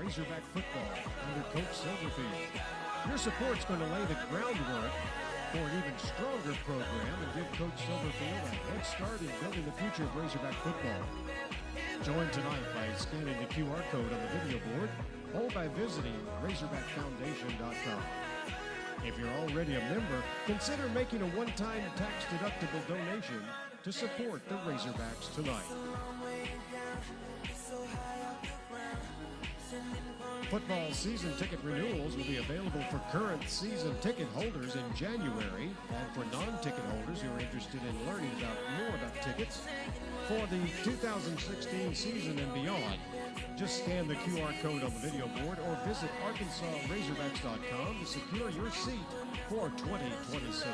Razorback football under Coach Silverfield. Your support's going to lay the groundwork for an even stronger program and give Coach Silverfield a head start in building the future of Razorback football. Join tonight by scanning the QR code on the video board or by visiting RazorbackFoundation.com. If you're already a member, consider making a one-time tax-deductible donation to support the Razorbacks tonight. Football season ticket renewals will be available for current season ticket holders in January, and for non-ticket holders who are interested in learning more about tickets for the 2016 season and beyond. Just scan the QR code on the video board or visit ArkansasRazorbacks.com to secure your seat for 2026.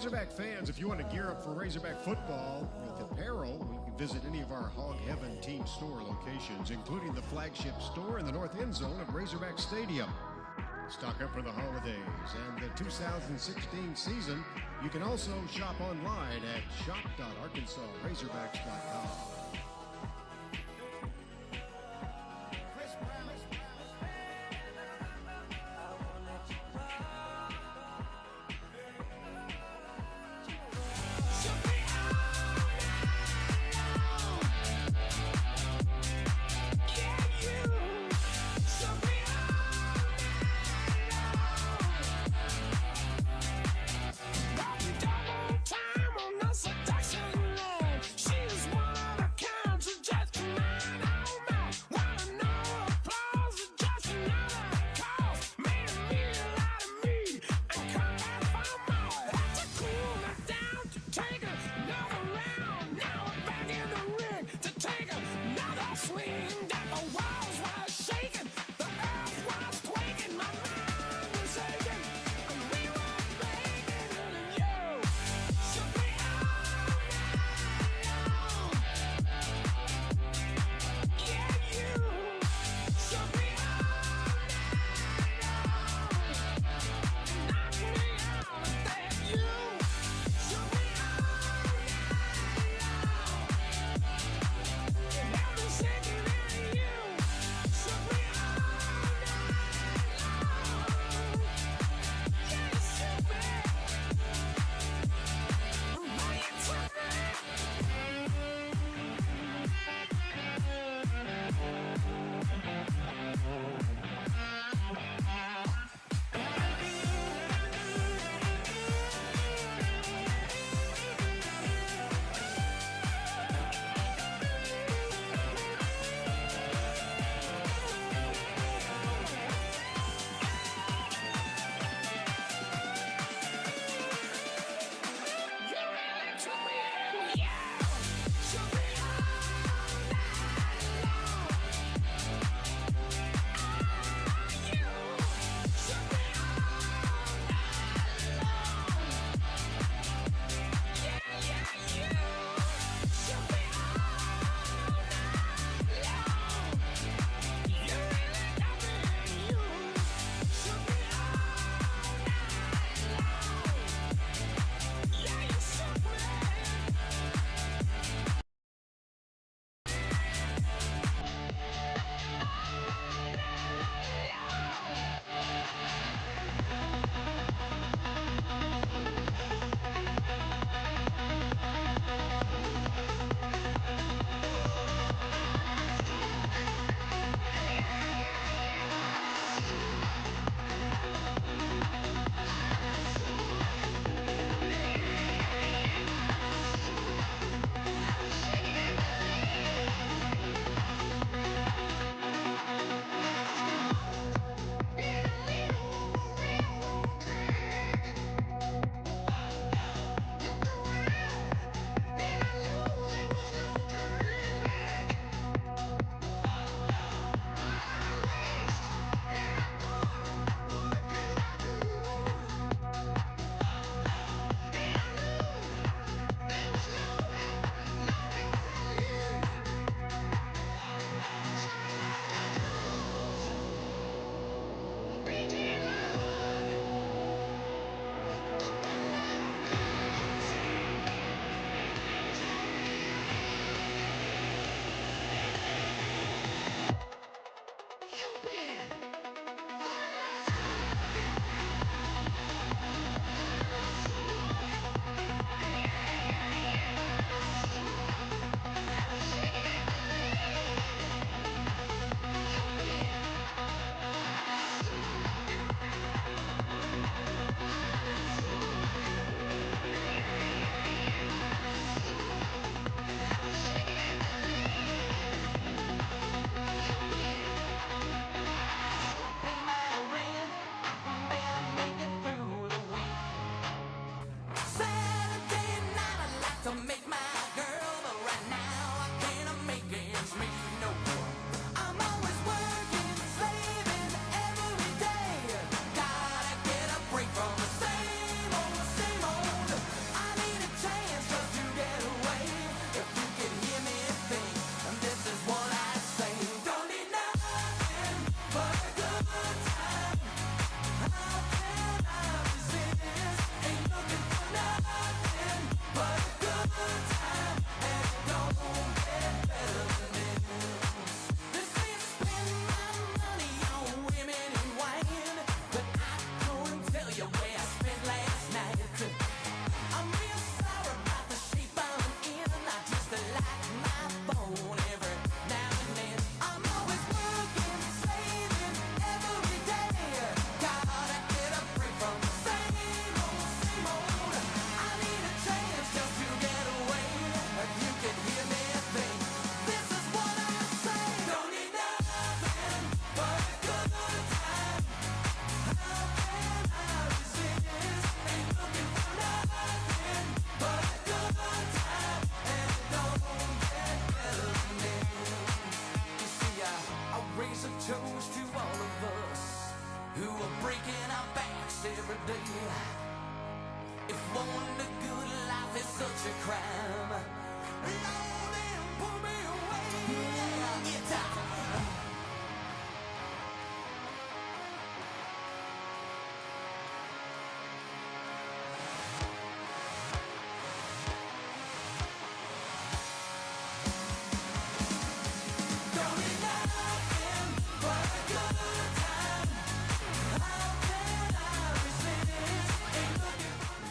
Razorback fans, if you want to gear up for Razorback football with apparel, you can visit any of our Hog Heaven team store locations, including the flagship store in the north end zone of Razorback Stadium. Stock up for the holidays and the 2016 season. You can also shop online at shop.arkansasrazorbacks.com.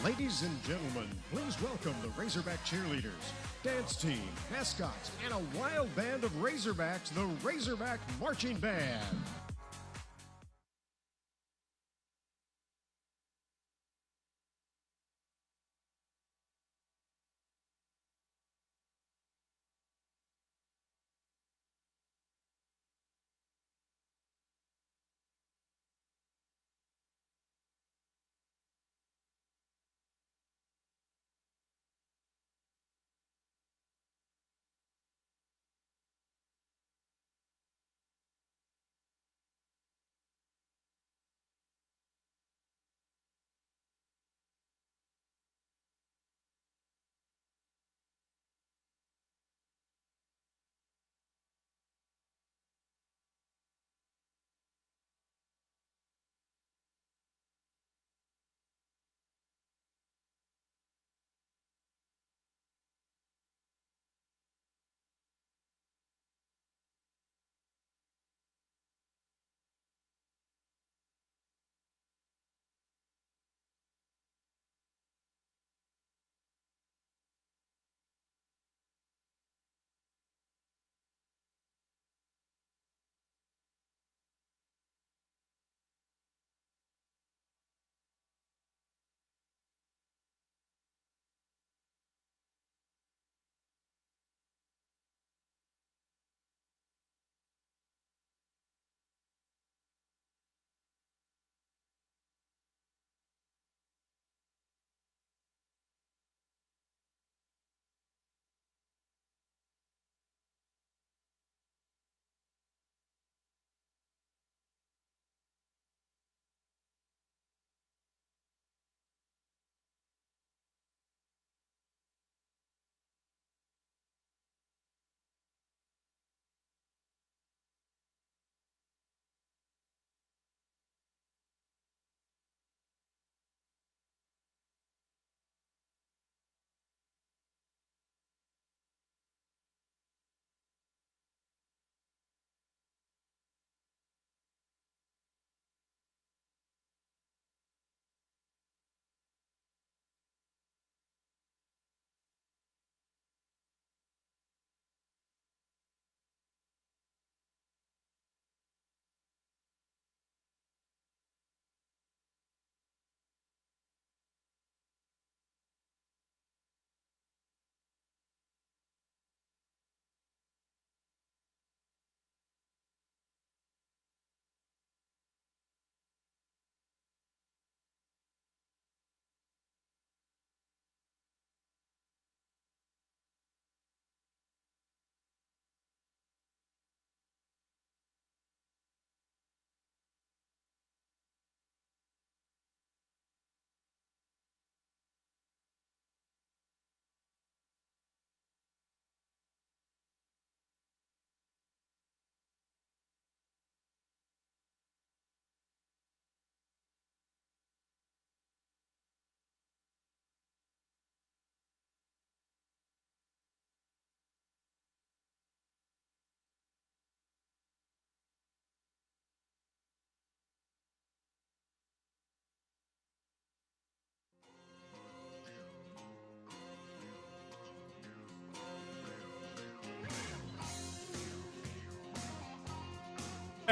Ladies and gentlemen, please welcome the Razorback cheerleaders, dance team, mascots, and a wild band of Razorbacks, the Razorback Marching Band.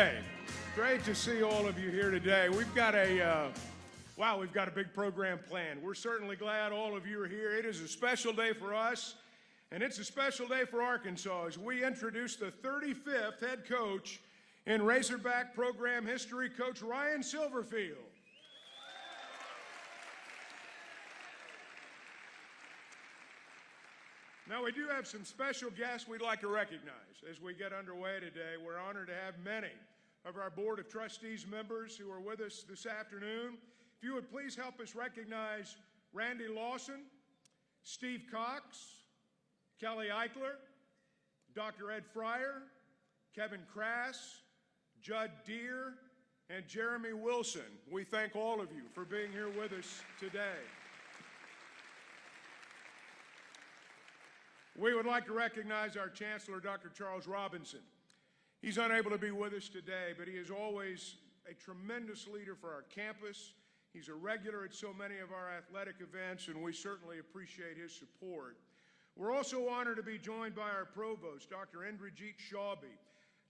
Hey, great to see all of you here today. We've got a big program planned. We're certainly glad all of you are here. It is a special day for us, and it's a special day for Arkansas as we introduce the 35th head coach in Razorback program history, Coach Ryan Silverfield. Now, we do have some special guests we'd like to recognize as we get underway today. We're honored to have many of our Board of Trustees members who are with us this afternoon. If you would please help us recognize Randy Lawson, Steve Cox, Kelly Eichler, Dr. Ed Fryer, Kevin Crass, Judd Deere, and Jeremy Wilson. We thank all of you for being here with us today. We would like to recognize our Chancellor, Dr. Charles Robinson. He's unable to be with us today, but he is always a tremendous leader for our campus. He's a regular at so many of our athletic events, and we certainly appreciate his support. We're also honored to be joined by our provost, Dr. Indrajit Shawby.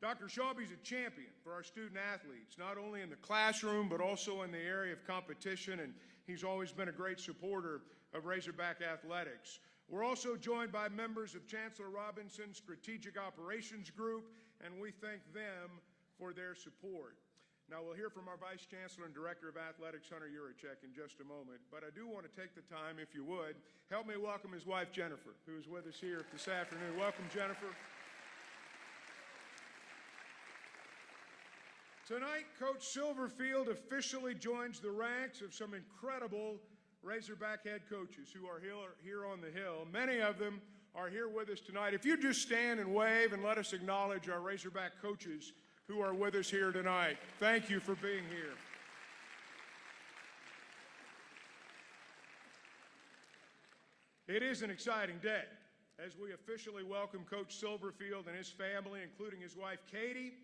Dr. Shawby's a champion for our student athletes, not only in the classroom, but also in the area of competition, and he's always been a great supporter of Razorback athletics. We're also joined by members of Chancellor Robinson's Strategic Operations Group, and we thank them for their support. Now, we'll hear from our Vice Chancellor and Director of Athletics, Hunter Yurachek, in just a moment, but I do want to take the time, if you would, help me welcome his wife, Jennifer, who is with us here this afternoon. Welcome, Jennifer. Tonight, Coach Silverfield officially joins the ranks of some incredible Razorback head coaches who are here on the Hill. Many of them are here with us tonight. If you just stand and wave and let us acknowledge our Razorback coaches who are with us here tonight. Thank you for being here. It is an exciting day as we officially welcome Coach Silverfield and his family, including his wife Katie,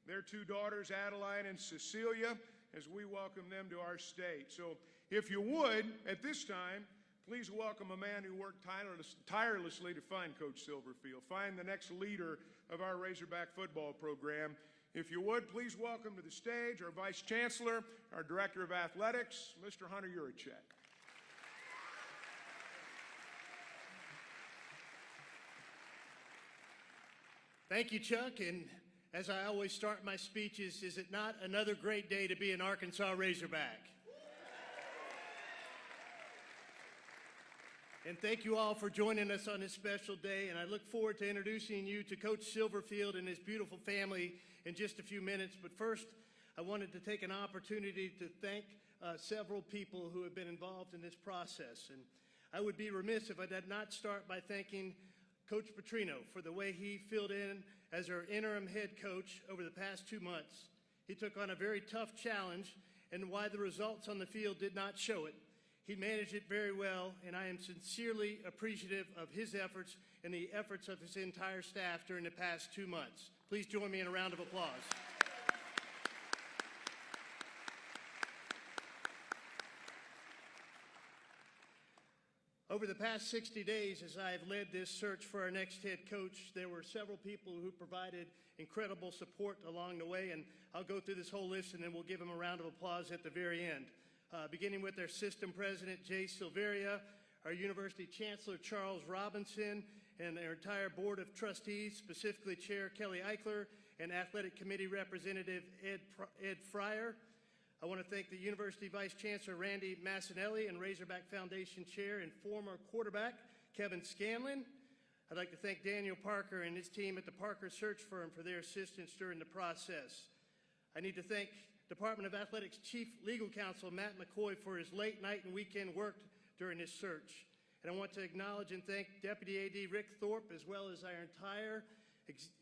their two daughters Adeline and Cecilia, as we welcome them to our state. So if you would, at this time, please welcome a man who worked tirelessly to find Coach Silverfield, find the next leader of our Razorback football program. If you would, please welcome to the stage our Vice Chancellor, our Director of Athletics, Mr. Hunter Yurachek. Thank you, Chuck, and as I always start my speeches, is it not another great day to be an Arkansas Razorback? And thank you all for joining us on this special day, and I look forward to introducing you to Coach Silverfield and his beautiful family in just a few minutes. But first, I wanted to take an opportunity to thank several people who have been involved in this process. And I would be remiss if I did not start by thanking Coach Petrino for the way he filled in as our interim head coach over the past 2 months. He took on a very tough challenge, and why the results on the field did not show it, he managed it very well, and I am sincerely appreciative of his efforts and the efforts of his entire staff during the past 2 months. Please join me in a round of applause. Over the past 60 days, as I have led this search for our next head coach, there were several people who provided incredible support along the way, and I'll go through this whole list and then we'll give them a round of applause at the very end. Beginning with our system president, Jay Silveria, our university chancellor, Charles Robinson, and our entire board of trustees, specifically Chair Kelly Eichler and athletic committee representative Ed Fryer. I want to thank the University Vice Chancellor Randy Massinelli and Razorback Foundation Chair and former quarterback Kevin Scanlon. I'd like to thank Daniel Parker and his team at the Parker Search Firm for their assistance during the process. I need to thank Department of Athletics Chief Legal Counsel Matt McCoy for his late night and weekend work during this search. And I want to acknowledge and thank Deputy AD Rick Thorpe as well as our entire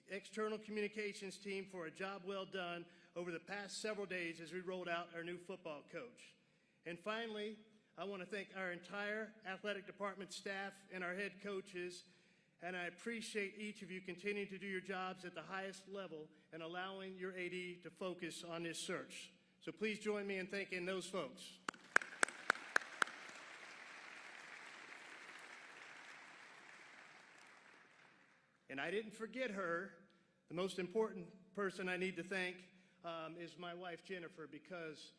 external communications team for a job well done over the past several days as we rolled out our new football coach. And finally, I want to thank our entire athletic department staff and our head coaches, and I appreciate each of you continuing to do your jobs at the highest level and allowing your AD to focus on this search. So please join me in thanking those folks. And I didn't forget her, the most important person I need to thank, is my wife, Jennifer, because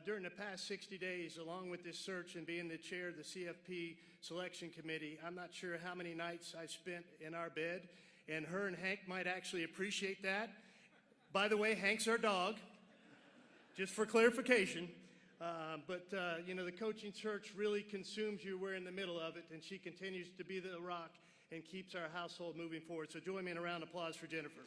during the past 60 days, along with this search and being the chair of the CFP selection committee, I'm not sure how many nights I've spent in our bed, and her and Hank might actually appreciate that. By the way, Hank's our dog, just for clarification. You know, the coaching search really consumes you. We're in the middle of it, and she continues to be the rock and keeps our household moving forward. So join me in a round of applause for Jennifer.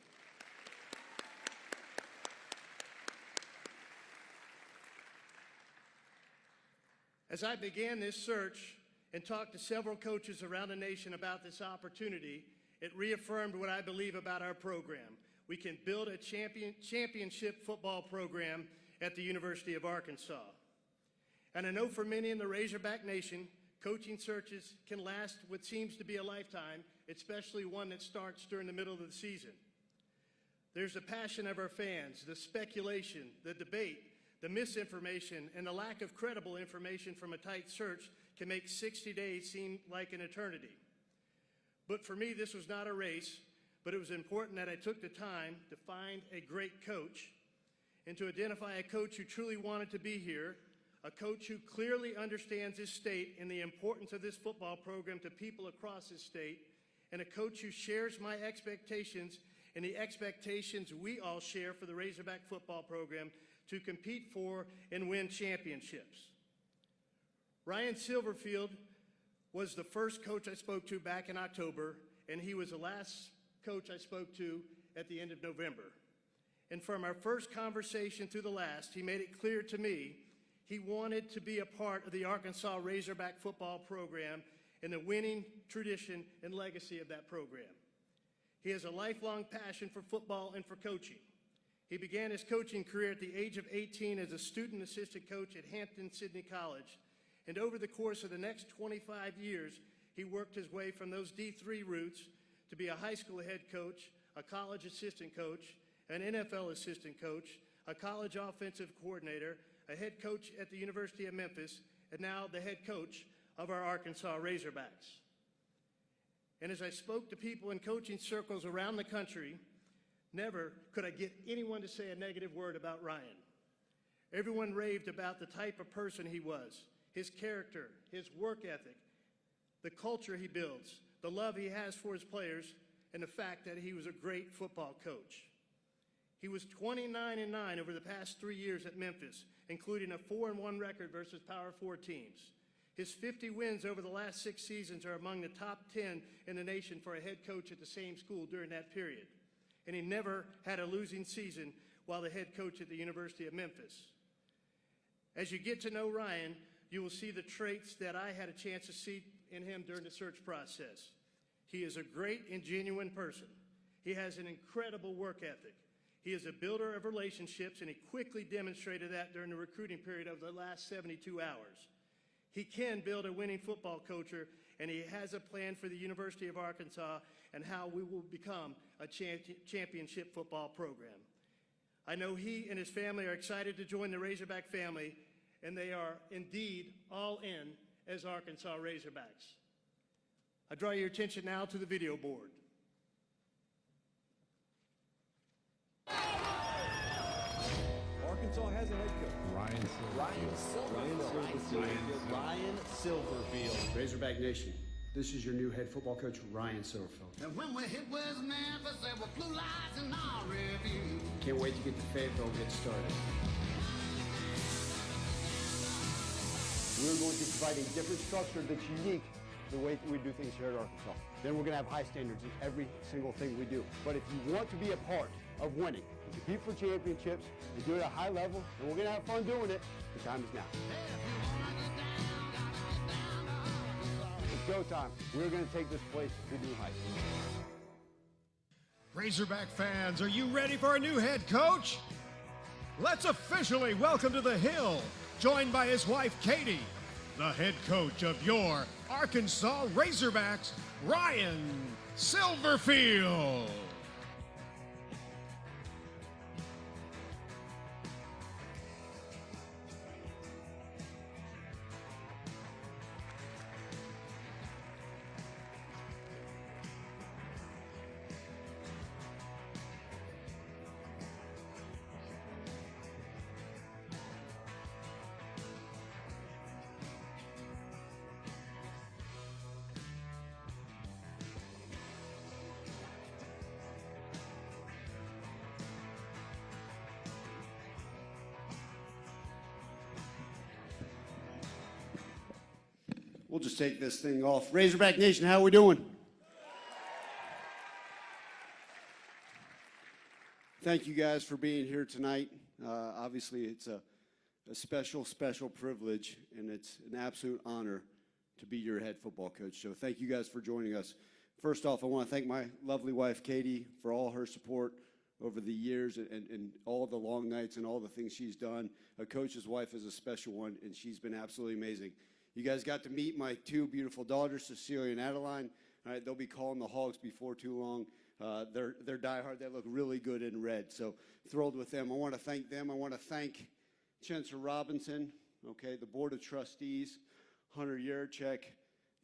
As I began this search and talked to several coaches around the nation about this opportunity, it reaffirmed what I believe about our program. We can build a championship football program at the University of Arkansas. And I know for many in the Razorback Nation, coaching searches can last what seems to be a lifetime, especially one that starts during the middle of the season. There's the passion of our fans, the speculation, the debate, the misinformation, and the lack of credible information from a tight search can make 60 days seem like an eternity. But for me, this was not a race, but it was important that I took the time to find a great coach and to identify a coach who truly wanted to be here, a coach who clearly understands this state and the importance of this football program to people across this state, and a coach who shares my expectations and the expectations we all share for the Razorback football program to compete for and win championships. Ryan Silverfield was the first coach I spoke to back in October, and he was the last coach I spoke to at the end of November. And from our first conversation through the last, he made it clear to me he wanted to be a part of the Arkansas Razorback football program and the winning tradition and legacy of that program. He has a lifelong passion for football and for coaching. He began his coaching career at the age of 18 as a student assistant coach at Hampton-Sydney College. And over the course of the next 25 years, he worked his way from those D3 roots to be a high school head coach, a college assistant coach, an NFL assistant coach, a college offensive coordinator, a head coach at the University of Memphis, and now the head coach of our Arkansas Razorbacks. And as I spoke to people in coaching circles around the country, never could I get anyone to say a negative word about Ryan. Everyone raved about the type of person he was, his character, his work ethic, the culture he builds, the love he has for his players, and the fact that he was a great football coach. He was 29-9 over the past 3 years at Memphis, including a 4-1 record versus Power 4 teams. His 50 wins over the last 6 seasons are among the top 10 in the nation for a head coach at the same school during that period. And he never had a losing season while the head coach at the University of Memphis. As you get to know Ryan, you will see the traits that I had a chance to see in him during the search process. He is a great and genuine person. He has an incredible work ethic. He is a builder of relationships, and he quickly demonstrated that during the recruiting period of the last 72 hours. He can build a winning football culture, and he has a plan for the University of Arkansas and how we will become a championship football program. I know he and his family are excited to join the Razorback family, and they are indeed all in as Arkansas Razorbacks. I draw your attention now to the video board. Arkansas has a head coach. Ryan Silverfield. Razorback Nation, this is your new head football coach, Ryan Silverfield. And when we hit West Memphis, there were blue lights in our review. Can't wait to get to Fayetteville and get started. We're going to provide a different structure that's unique to the way that we do things here at Arkansas. Then we're going to have high standards in every single thing we do. But if you want to be a part of winning, and compete for championships, and do it at a high level, and we're going to have fun doing it, the time is now. It's go time. We're going to take this place to new heights. Razorback fans, are you ready for a new head coach? Let's officially welcome to the Hill, joined by his wife, Katie, the head coach of your Arkansas Razorbacks, Ryan Silverfield. We'll just take this thing off. Razorback Nation, how are we doing? Thank you guys for being here tonight. Obviously, it's a special, special privilege, and it's an absolute honor to be your head football coach. So thank you guys for joining us. First off, I want to thank my lovely wife, Katie, for all her support over the years and all the long nights and all the things she's done. A coach's wife is a special one, and she's been absolutely amazing. You guys got to meet my two beautiful daughters, Cecilia and Adeline. All right, they'll be calling the Hogs before too long. They're diehard. They look really good in red, so thrilled with them. I want to thank them. I want to thank Chancellor Robinson, okay, the Board of Trustees, Hunter Yurchek,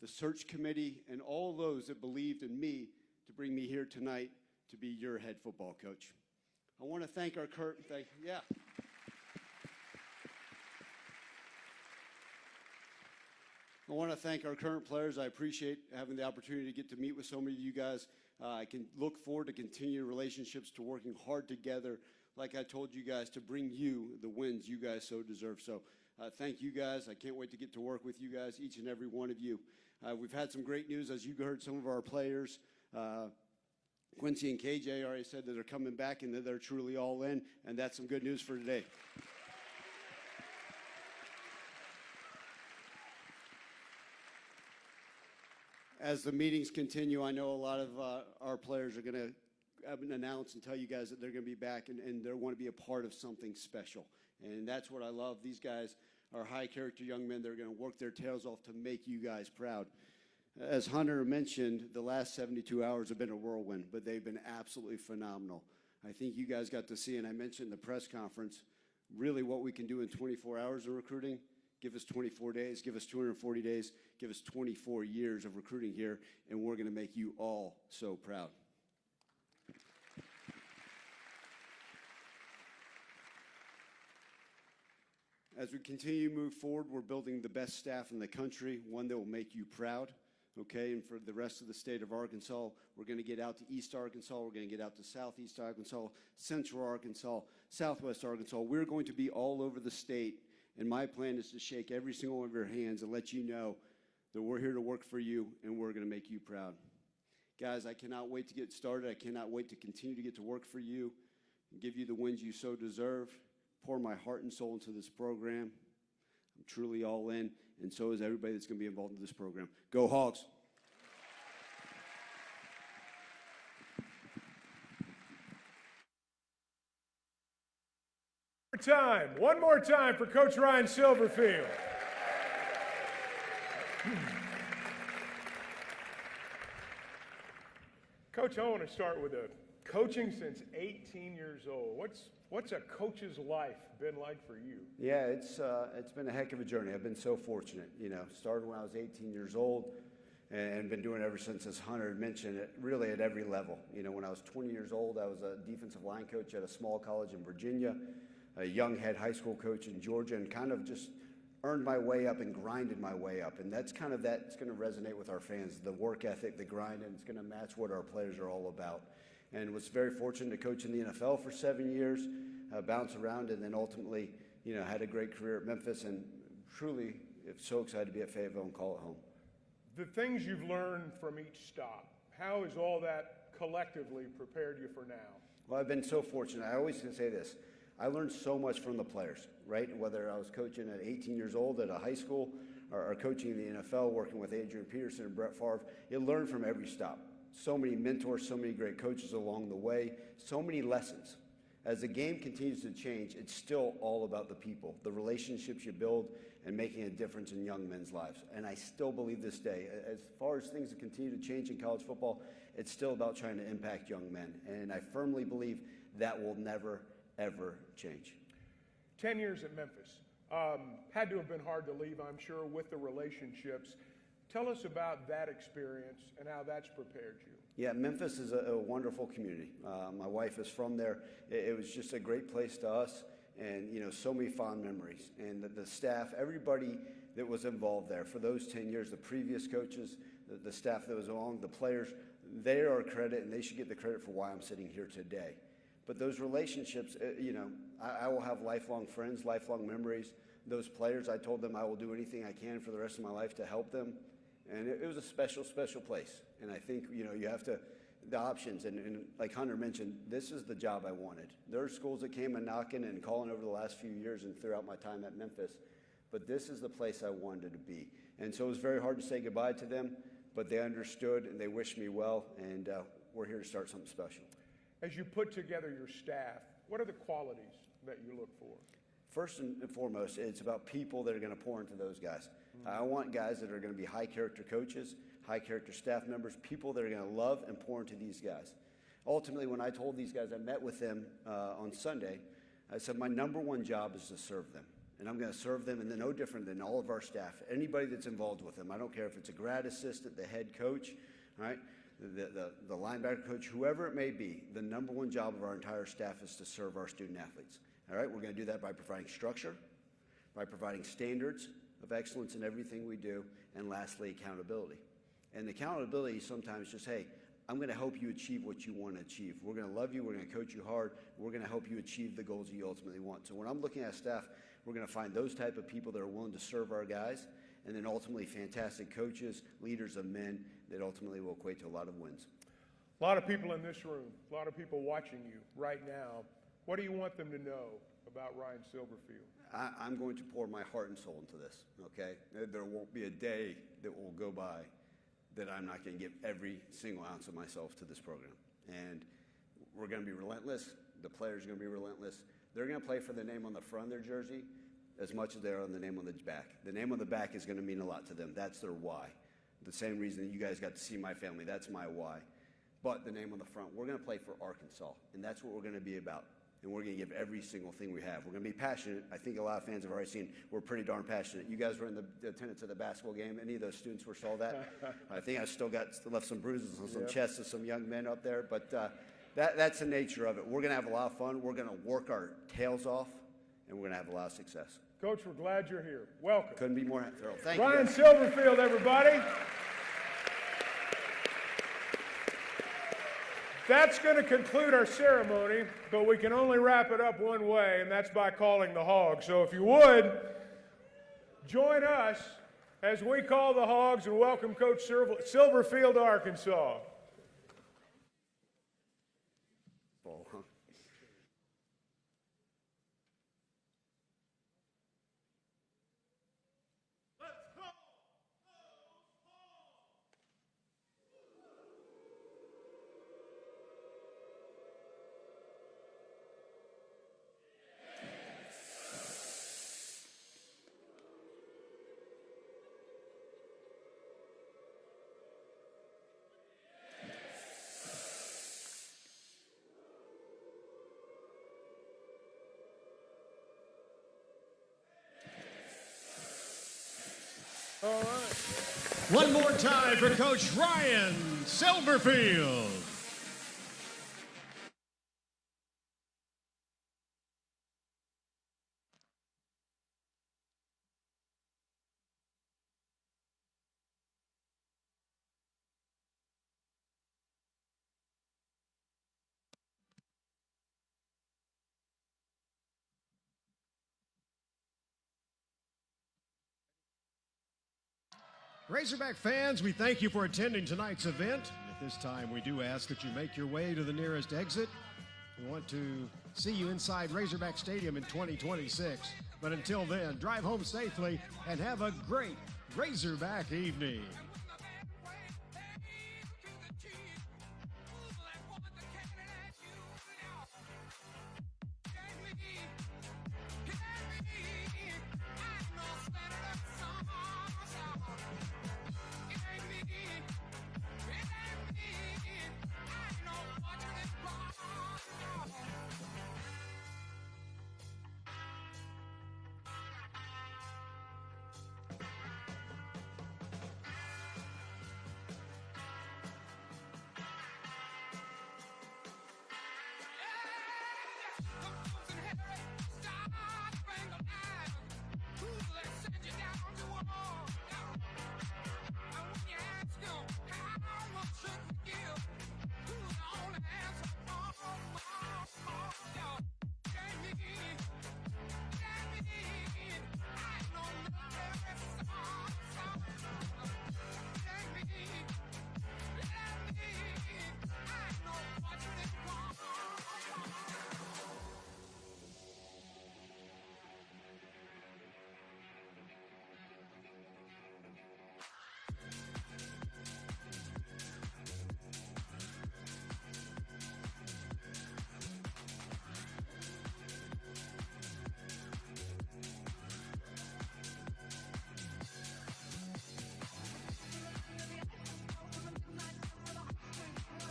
the search committee, and all those that believed in me to bring me here tonight to be your head football coach. I want to thank our current, I want to thank our current players. I appreciate having the opportunity to get to meet with so many of you guys. I can look forward to continued relationships, to working hard together, like I told you guys, to bring you the wins you guys so deserve. So thank you guys. I can't wait to get to work with you guys, each and every one of you. We've had some great news, as you heard some of our players. Quincy and KJ already said that they're coming back and that they're truly all in, and that's some good news for today. As the meetings continue, I know a lot of our players are going to announce and tell you guys that they're going to be back and they want to be a part of something special. And that's what I love. These guys are high-character young men. They're going to work their tails off to make you guys proud. As Hunter mentioned, the last 72 hours have been a whirlwind, but they've been absolutely phenomenal. I think you guys got to see, and I mentioned in the press conference, really what we can do in 24 hours of recruiting. Give us 24 days, give us 240 days, give us 24 years of recruiting here, and we're going to make you all so proud. As we continue to move forward, we're building the best staff in the country, one that will make you proud, okay? And for the rest of the state of Arkansas, we're going to get out to East Arkansas, we're going to get out to Southeast Arkansas, Central Arkansas, Southwest Arkansas. We're going to be all over the state. And my plan is to shake every single one of your hands and let you know that we're here to work for you and we're going to make you proud. Guys, I cannot wait to get started. I cannot wait to continue to get to work for you and give you the wins you so deserve. Pour my heart and soul into this program. I'm truly all in, and so is everybody that's going to be involved in this program. Go Hogs! One more time for Coach Ryan Silverfield. Coach, I want to start with coaching since 18 years old. What's a coach's life been like for you? Yeah, it's been a heck of a journey. I've been so fortunate. You know, started when I was 18 years old and been doing it ever since, as Hunter had mentioned, really at every level. You know, when I was 20 years old, I was a defensive line coach at a small college in Virginia, a young head high school coach in Georgia, and kind of just earned my way up and grinded my way up. And that's kind of it's going to resonate with our fans, the work ethic, the grind, and it's going to match what our players are all about. And was very fortunate to coach in the NFL for 7 years, bounce around, and then ultimately, you know, had a great career at Memphis, and truly so excited to be at Fayetteville and call it home. The things you've learned from each stop, how has all that collectively prepared you for now? Well, I've been so fortunate. I always can say this. I learned so much from the players, right? Whether I was coaching at 18 years old at a high school or coaching in the NFL, working with Adrian Peterson and Brett Favre, you learn from every stop. So many mentors, so many great coaches along the way, so many lessons. As the game continues to change, it's still all about the people, the relationships you build, and making a difference in young men's lives. And I still believe this day, as far as things that continue to change in college football, it's still about trying to impact young men. And I firmly believe that will never, ever change. 10 years at Memphis. Had to have been hard to leave, I'm sure, with the relationships. Tell us about that experience and how that's prepared you. Yeah, Memphis is a wonderful community. My wife is from there. It was just a great place to us, and you know, so many fond memories. And the staff, everybody that was involved there for those 10 years, the previous coaches, the staff that was along, the players, they are credit, and they should get the credit for why I'm sitting here today. But those relationships, you know, I will have lifelong friends, lifelong memories. those players. I told them I will do anything I can for the rest of my life to help them. And it was a special, special place. And I think, you know, you have to, the options, and like Hunter mentioned, this is the job I wanted. There are schools that came and knocking and calling over the last few years and throughout my time at Memphis, but this is the place I wanted to be. And so it was very hard to say goodbye to them, but they understood and they wished me well, and we're here to start something special. As you put together your staff, what are the qualities that you look for? First and foremost, it's about people that are going to pour into those guys. I want guys that are going to be high-character coaches, high-character staff members, people that are going to love and pour into these guys. Ultimately, when I told these guys, I met with them on Sunday, I said my number one job is to serve them. And I'm going to serve them, and they're no different than all of our staff, anybody that's involved with them. I don't care if it's a grad assistant, the head coach, right? The linebacker coach, whoever it may be, the number one job of our entire staff is to serve our student athletes. All right, we're going to do that by providing structure, by providing standards of excellence in everything we do, and lastly, accountability. And accountability is sometimes just, hey, I'm going to help you achieve what you want to achieve. We're going to love you. We're going to coach you hard. We're going to help you achieve the goals you ultimately want. So when I'm looking at staff, we're going to find those type of people that are willing to serve our guys, and then ultimately fantastic coaches, leaders of men that ultimately will equate to a lot of wins. A lot of people in this room, a lot of people watching you right now. What do you want them to know about Ryan Silverfield? I'm going to pour my heart and soul into this, okay? There won't be a day that will go by that I'm not going to give every single ounce of myself to this program. And we're going to be relentless. The players are going to be relentless. They're going to play for the name on the front of their jersey as much as they're on the name on the back. The name on the back is going to mean a lot to them. That's their why. The same reason that you guys got to see my family. That's my why. But the name on the front, we're going to play for Arkansas, and that's what we're going to be about. And we're going to give every single thing we have. We're going to be passionate. I think a lot of fans have already seen we're pretty darn passionate. You guys were in the attendance of the basketball game. Any of those students saw that? I think I still left some bruises on some chests of some young men up there. But that's the nature of it. We're going to have a lot of fun. We're going to work our tails off, and we're going to have a lot of success. Coach, we're glad you're here. Welcome. Couldn't be more thrilled. Thank you. Ryan Silverfield, everybody. That's going to conclude our ceremony, but we can only wrap it up one way, and that's by calling the Hogs. So if you would, join us as we call the Hogs and welcome Coach Silverfield to Arkansas. All right. One more time for Coach Ryan Silverfield. Razorback fans, we thank you for attending tonight's event. At this time, we do ask that you make your way to the nearest exit. We want to see you inside Razorback Stadium in 2026. But until then, drive home safely and have a great Razorback evening.